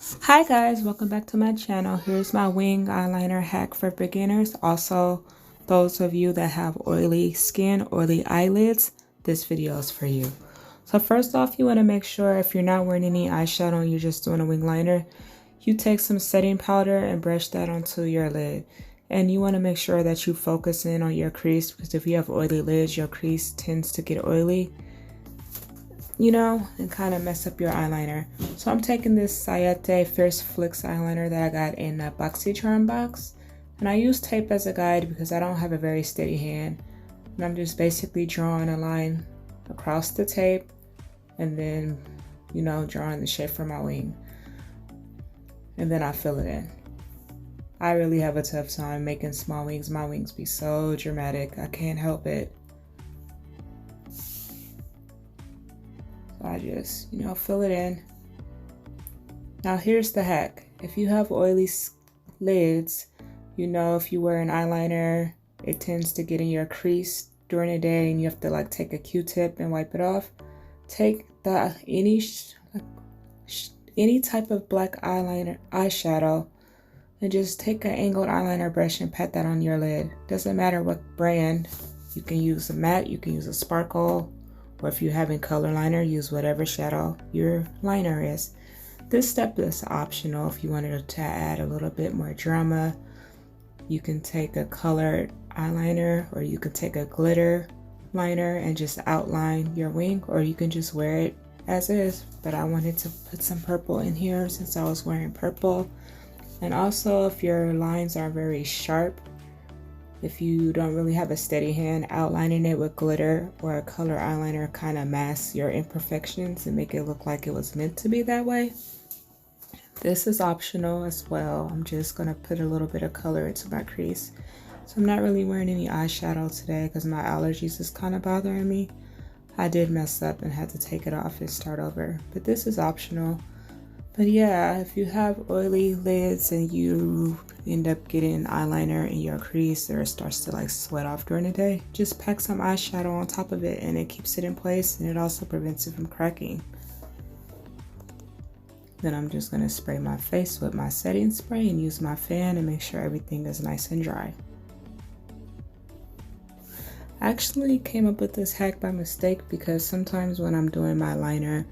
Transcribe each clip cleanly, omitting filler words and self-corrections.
Hi guys, welcome back to my channel. Here's my wing eyeliner hack for beginners. Also, those of you that have oily skin, oily eyelids, this video is for you. So first off, you want to make sure if you're not wearing any eyeshadow and you're just doing a wing liner, you take some setting powder and brush that onto your lid. And you want to make sure that you focus in on your crease, because if you have oily lids, your crease tends to get oily, you know, and kind of mess up your eyeliner. So I'm taking this Sayete Fierce Flicks eyeliner that I got in a BoxyCharm box, and I use tape as a guide because I don't have a very steady hand, and I'm just basically drawing a line across the tape and then, you know, drawing the shape for my wing, and then I fill it in. I really have a tough time making small wings. My wings be so dramatic, I can't help it. I just, you know, fill it in. Now here's the hack. If you have oily lids, you know, if you wear an eyeliner, it tends to get in your crease during the day and you have to like take a Q-tip and wipe it off. Take any type of black eyeshadow and just take an angled eyeliner brush and pat that on your lid. Doesn't matter what brand. You can use a matte, you can use a sparkle, or if you're having color liner, use whatever shadow your liner is. This step is optional. If you wanted to add a little bit more drama, you can take a colored eyeliner, or you can take a glitter liner and just outline your wing, or you can just wear it as is. But I wanted to put some purple in here since I was wearing purple. And also, if your lines are very sharp, if you don't really have a steady hand, outlining it with glitter or a color eyeliner kind of masks your imperfections and make it look like it was meant to be that way. This is optional as well. I'm just going to put a little bit of color into my crease. So I'm not really wearing any eyeshadow today because my allergies is kind of bothering me. I did mess up and had to take it off and start over, but this is optional. But yeah, if you have oily lids and you end up getting eyeliner in your crease or it starts to like sweat off during the day, just pack some eyeshadow on top of it and it keeps it in place, and it also prevents it from cracking. Then I'm just going to spray my face with my setting spray and use my fan and make sure everything is nice and dry. I actually came up with this hack by mistake because sometimes when I'm doing my liner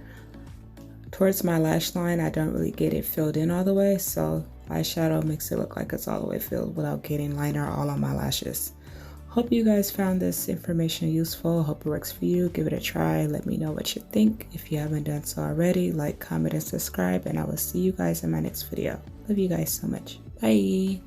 towards my lash line, I don't really get it filled in all the way, so eyeshadow makes it look like it's all the way filled without getting liner all on my lashes. Hope you guys found this information useful. Hope it works for you. Give it a try. Let me know what you think. If you haven't done so already, like, comment, and subscribe, and I will see you guys in my next video. Love you guys so much. Bye.